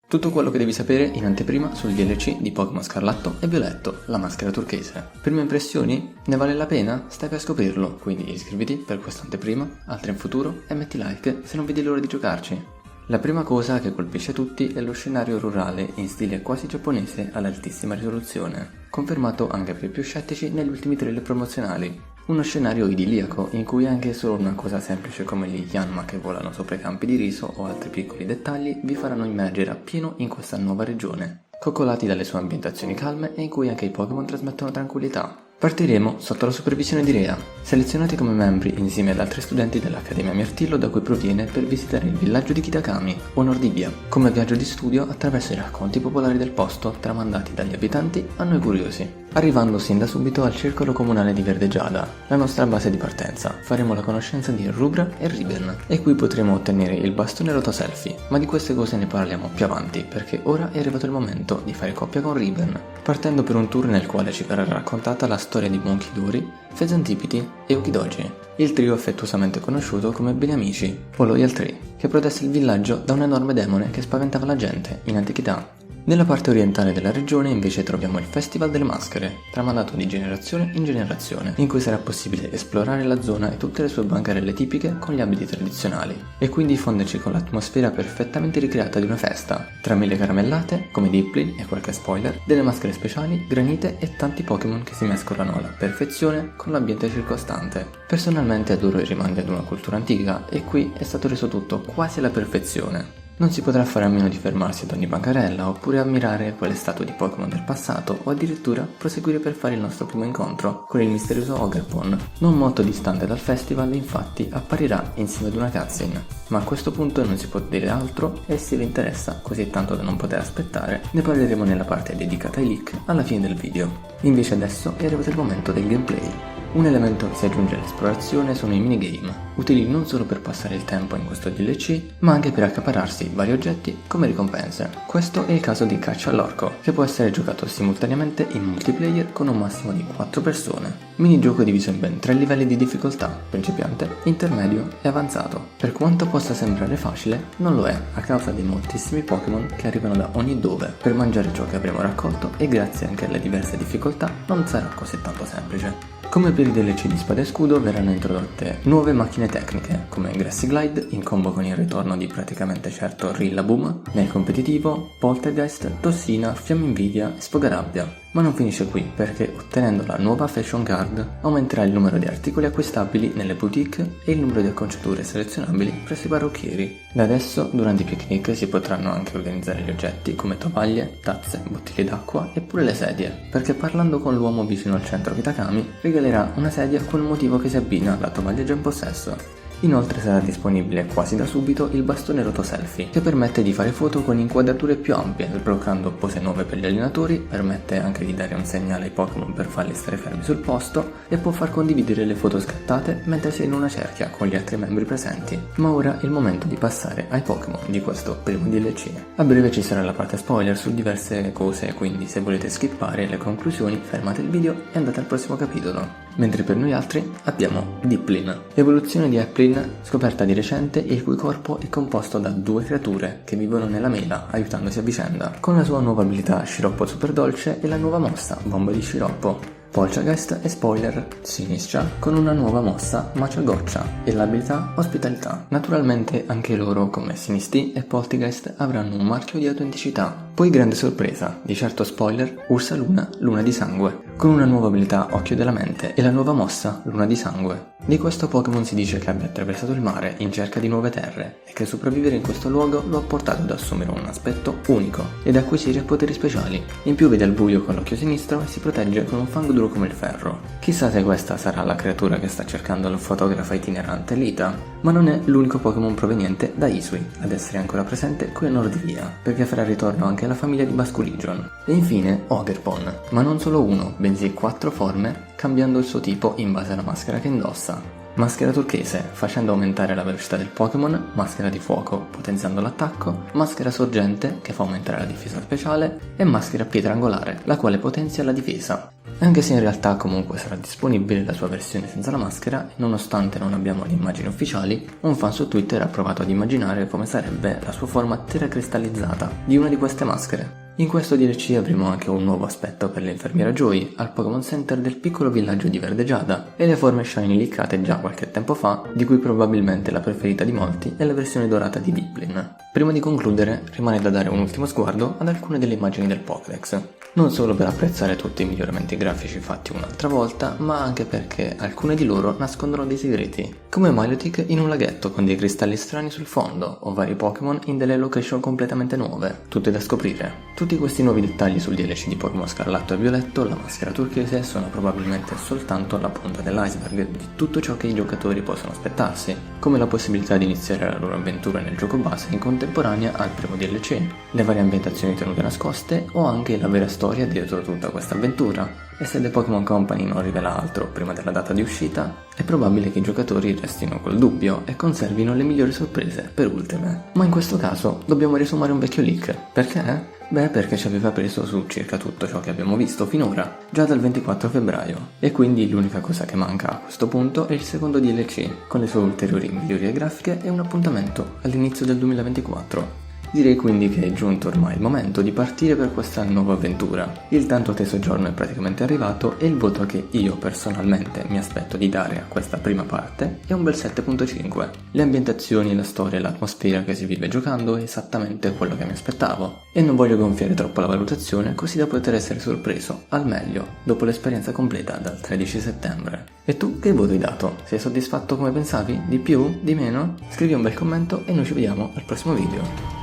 Tutto quello che devi sapere in anteprima sul DLC di Pokémon Scarlatto e Violetto, la maschera turchese. Prime impressioni? Ne vale la pena? Stai per scoprirlo, quindi iscriviti per questa anteprima, altre in futuro e metti like se non vedi l'ora di giocarci. La prima cosa che colpisce tutti è lo scenario rurale in stile quasi giapponese ad altissima risoluzione, confermato anche per i più scettici negli ultimi trailer promozionali. Uno scenario idilliaco in cui anche solo una cosa semplice come gli Yanma che volano sopra i campi di riso o altri piccoli dettagli vi faranno immergere appieno in questa nuova regione, coccolati dalle sue ambientazioni calme e in cui anche i Pokémon trasmettono tranquillità. Partiremo sotto la supervisione di Rea, selezionati come membri insieme ad altri studenti dell'Accademia Mirtillo da cui proviene per visitare il villaggio di Kitakami, o Nordibia, come viaggio di studio attraverso i racconti popolari del posto tramandati dagli abitanti a noi curiosi. Arrivando sin da subito al circolo comunale di Verdegiada, la nostra base di partenza, faremo la conoscenza di Rubra e Riben, e qui potremo ottenere il bastone Rotoselfie, ma di queste cose ne parliamo più avanti, perché ora è arrivato il momento di fare coppia con Riben, partendo per un tour nel quale ci verrà raccontata la storia di Monkidori, Fezantipiti e Okidogi, il trio affettuosamente conosciuto come Beniamici, o Loyal Tree, che protesse il villaggio da un enorme demone che spaventava la gente in antichità. Nella parte orientale della regione invece troviamo il Festival delle Maschere, tramandato di generazione in generazione, in cui sarà possibile esplorare la zona e tutte le sue bancarelle tipiche con gli abiti tradizionali, e quindi fonderci con l'atmosfera perfettamente ricreata di una festa, tra mille caramellate, come Dipplin e qualche spoiler, delle maschere speciali, granite e tanti Pokémon che si mescolano alla perfezione con l'ambiente circostante. Personalmente adoro i rimandi ad una cultura antica e qui è stato reso tutto quasi alla perfezione. Non si potrà fare a meno di fermarsi ad ogni bancarella oppure ammirare quelle statue di Pokémon del passato o addirittura proseguire per fare il nostro primo incontro con il misterioso Ogerpon. Non molto distante dal festival infatti apparirà insieme ad una cutscene, ma a questo punto non si può dire altro e se vi interessa così tanto da non poter aspettare ne parleremo nella parte dedicata ai leak alla fine del video. Invece adesso è arrivato il momento del gameplay. Un elemento che si aggiunge all'esplorazione sono i minigame, utili non solo per passare il tempo in questo DLC, ma anche per accaparrarsi vari oggetti come ricompense. Questo è il caso di Caccia all'Orco, che può essere giocato simultaneamente in multiplayer con un massimo di 4 persone. Minigioco diviso in ben 3 livelli di difficoltà, principiante, intermedio e avanzato. Per quanto possa sembrare facile, non lo è, a causa dei moltissimi Pokémon che arrivano da ogni dove per mangiare ciò che avremo raccolto e grazie anche alle diverse difficoltà non sarà così tanto semplice. Come per i DLC di Spada e Scudo verranno introdotte nuove macchine tecniche come Grassy Glide in combo con il ritorno di praticamente certo Rillaboom, nel competitivo Poltergeist, Tossina, Fiamminvidia e Sfogarabbia. Ma non finisce qui perché ottenendo la nuova Fashion Card aumenterà il numero di articoli acquistabili nelle boutique e il numero di acconciature selezionabili presso i parrucchieri. Da adesso durante i picnic si potranno anche organizzare gli oggetti come tovaglie, tazze, bottiglie d'acqua e pure le sedie, perché parlando con l'uomo vicino al centro Kitakami regalerà una sedia con un motivo che si abbina alla tovaglia già in possesso. Inoltre sarà disponibile quasi da subito il bastone Rotoselfie, che permette di fare foto con inquadrature più ampie, sbloccando pose nuove per gli allenatori, permette anche di dare un segnale ai Pokémon per farli stare fermi sul posto e può far condividere le foto scattate mentre si è in una cerchia con gli altri membri presenti. Ma ora è il momento di passare ai Pokémon di questo primo DLC. A breve ci sarà la parte spoiler su diverse cose, quindi se volete skippare le conclusioni fermate il video e andate al prossimo capitolo. Mentre per noi altri abbiamo Dipplin, evoluzione di Applin scoperta di recente e il cui corpo è composto da 2 creature che vivono nella mela aiutandosi a vicenda, con la sua nuova abilità Sciroppo Super Dolce e la nuova mossa Bomba di Sciroppo. Poltergeist e Spoiler Sinistra con una nuova mossa Macia Goccia e l'abilità Ospitalità. Naturalmente anche loro come Sinisti e Poltergeist avranno un marchio di autenticità. Poi grande sorpresa, di certo Spoiler, Ursaluna Luna di Sangue, con una nuova abilità Occhio della Mente e la nuova mossa Luna di Sangue. Di questo Pokémon si dice che abbia attraversato il mare in cerca di nuove terre e che sopravvivere in questo luogo lo ha portato ad assumere un aspetto unico ed acquisire poteri speciali. In più vede al buio con l'occhio sinistro e si protegge con un fango duro come il ferro. Chissà se questa sarà la creatura che sta cercando il fotografa itinerante Lita, ma non è l'unico Pokémon proveniente da Isui ad essere ancora presente qui a Nordivia, perché farà ritorno anche la famiglia di Basculegion. E infine Ogerpon, ma non solo uno, bensì 4 forme, cambiando il suo tipo in base alla maschera che indossa. Maschera turchese, facendo aumentare la velocità del Pokémon, maschera di fuoco, potenziando l'attacco, maschera sorgente, che fa aumentare la difesa speciale, e maschera pietra angolare, la quale potenzia la difesa. E anche se in realtà comunque sarà disponibile la sua versione senza la maschera, e nonostante non abbiamo le immagini ufficiali, un fan su Twitter ha provato ad immaginare come sarebbe la sua forma teracristallizzata di una di queste maschere. In questo DLC avremo anche un nuovo aspetto per l'infermiera Joy al Pokémon Center del piccolo villaggio di Verde Giada e le forme shiny leakate già qualche tempo fa, di cui probabilmente la preferita di molti è la versione dorata di Diplin. Prima di concludere, rimane da dare un ultimo sguardo ad alcune delle immagini del Pokédex, non solo per apprezzare tutti i miglioramenti grafici fatti un'altra volta, ma anche perché alcune di loro nascondono dei segreti, come Milotic in un laghetto con dei cristalli strani sul fondo, o vari Pokémon in delle location completamente nuove, tutte da scoprire. Tutti questi nuovi dettagli sul DLC di Pokémon Scarlatto e Violetto, la maschera turchese, sono probabilmente soltanto la punta dell'iceberg di tutto ciò che i giocatori possono aspettarsi, come la possibilità di iniziare la loro avventura nel gioco base in contemporanea al primo DLC, le varie ambientazioni tenute nascoste o anche la vera storia dietro tutta questa avventura. E se The Pokémon Company non rivela altro prima della data di uscita, è probabile che i giocatori restino col dubbio e conservino le migliori sorprese per ultime. Ma in questo caso dobbiamo riesumare un vecchio leak. Perché? Beh, perché ci aveva preso su circa tutto ciò che abbiamo visto finora, già dal 24 febbraio. E quindi l'unica cosa che manca a questo punto è il secondo DLC, con le sue ulteriori migliorie grafiche e un appuntamento all'inizio del 2024. Direi quindi che è giunto ormai il momento di partire per questa nuova avventura. Il tanto atteso giorno è praticamente arrivato e il voto che io personalmente mi aspetto di dare a questa prima parte è un bel 7.5. Le ambientazioni, la storia e l'atmosfera che si vive giocando è esattamente quello che mi aspettavo e non voglio gonfiare troppo la valutazione così da poter essere sorpreso al meglio dopo l'esperienza completa dal 13 settembre. E tu che voto hai dato? Sei soddisfatto come pensavi? Di più? Di meno? Scrivi un bel commento e noi ci vediamo al prossimo video.